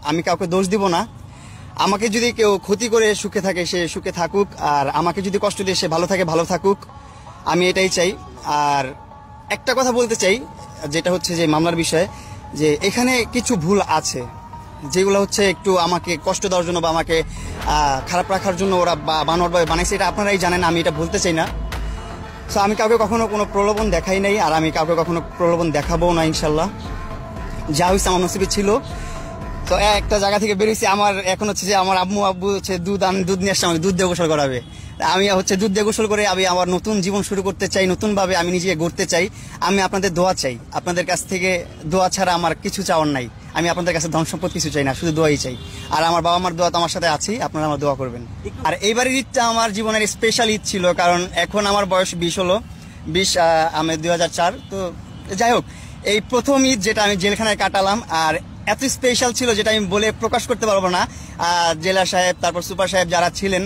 আমি কাউকে দোষ দিব না। আমাকে যদি কেউ ক্ষতি করে সুখে থাকে সে সুখে থাকুক, আর আমাকে যদি কষ্ট দিয়ে সে ভালো থাকে ভালো থাকুক, আমি এটাই চাই। আর একটা কথা বলতে চাই, যেটা হচ্ছে যে মামলার বিষয়ে, যে এখানে কিছু ভুল আছে যেগুলো হচ্ছে একটু আমাকে কষ্ট দেওয়ার জন্য বা আমাকে খারাপ রাখার জন্য ওরা বানোয়ারভাবে বানাইছে, এটা আপনারাই জানেন, আমি এটা বলতে চাই না। সো আমি কাউকে কখনো কোনো প্রলোভন দেখাই নাই, আর আমি কাউকে কখনো প্রলোভন দেখাবো না ইনশাল্লাহ। যা হয়েছে আমার নসিবে ছিল। তো একটা জায়গা থেকে বেরিয়েছি, আমার এখন হচ্ছে যে আমার আব্বু হচ্ছে দুধ নিয়ে আসছে, আমাকে দুধ দিয়ে গোসল করাবে। আমি হচ্ছে দুধ দিয়ে গোসল করে আমি আমার নতুন জীবন শুরু করতে চাই, নতুনভাবে আমি নিজেকে গড়তে চাই। আমি আপনাদের দোয়া চাই, আপনাদের কাছ থেকে দোয়া ছাড়া আমার কিছু চাওয়ার নাই। আমি আপনাদের কাছে ধন সম্পদ কিছু চাই না, শুধু দোয়াই চাই। আর আমার বাবা মার দোয়া তো আমার সাথে আছেই, আপনারা আমার দোয়া করবেন। আর এইবারের ঈদটা আমার জীবনের স্পেশাল ঈদ ছিল, কারণ এখন আমার বয়স 20 হলো। আমি 2004। তো যাই হোক, এই প্রথম ঈদ যেটা আমি জেলখানায় কাটালাম, আর এত স্পেশাল ছিল যেটা আমি বলে প্রকাশ করতে পারবো না। জেলা সাহেব, তারপর সুপার সাহেব যারা ছিলেন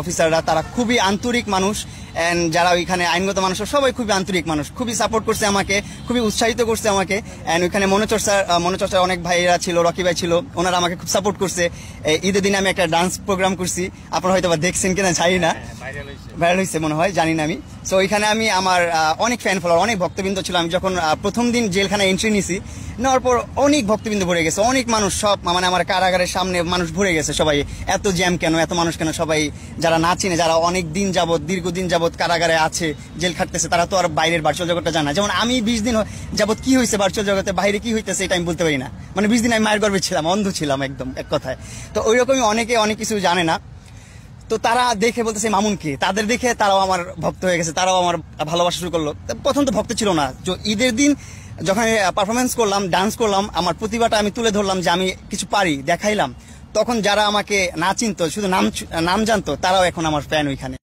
অফিসাররা, তারা খুবই আন্তরিক মানুষ। অ্যান্ড যারা ওইখানে আইনগত মানুষ, সবাই খুবই আন্তরিক মানুষ, খুবই সাপোর্ট করছে আমাকে, খুবই উৎসাহিত করছে আমাকে। অ্যান্ড ওইখানে মনোচর্চার অনেক ভাইরা ছিল, রকি ভাই ছিল, ওনারা আমাকে খুব সাপোর্ট করছে। ঈদের দিনে আমি একটা ডান্স প্রোগ্রাম করছি, আপনারা হয়তো বা দেখছেন কিনা জানি না, ভাইরাল হয়েছে মনে হয়, জানি না আমি। সো ওইখানে আমি আমার অনেক ফ্যান ফলোয়ার, অনেক ভক্তবৃন্দ ছিল। আমি যখন প্রথম দিন জেলখানায় এন্ট্রি নিছি, নেওয়ার পর অনেক ভক্তবৃন্দ ভরে গেছে, অনেক মানুষ, সব মানে আমার কারাগারের সামনে মানুষ ভরে গেছে। সবাই এত জ্যাম কেন, এত মানুষ কেন? সবাই যারা না চিনে, যারা অনেক দিন যাবত, দীর্ঘদিন যাবত কারাগারে আছে, জেল খাটতেছে, তারা তো আর বাইরের ভার্চুয়াল জগৎটা জানা। যেমন আমি 20 দিন যাবত কি হয়েছে ভার্চুয়াল জগতে, বাইরে কি হইতেছে এটা আমি বলতে পারি না। মানে 20 দিন আমি মায়ের গর্ভে ছিলাম, অন্ধ ছিলাম একদম, এক কথায়। তো ওই রকমই অনেকে অনেক কিছু জানে না। তো তারা দেখে বলতেছে মামুন কে, তাদের দেখে তারাও আমার ভক্ত হয়ে গেছে, তারাও আমার ভালোবাসা শুরু করলো। প্রথম তো ভক্ত ছিল না। ঈদের দিন যখন পারফরমেন্স করলাম, ডান্স করলাম, আমার প্রতিভাটা আমি তুলে ধরলাম যে আমি কিছু পারি, দেখাইলাম, তখন যারা আমাকে না চিনতো, শুধু নাম জানতো, তারাও এখন আমার ফ্যান ওইখানে।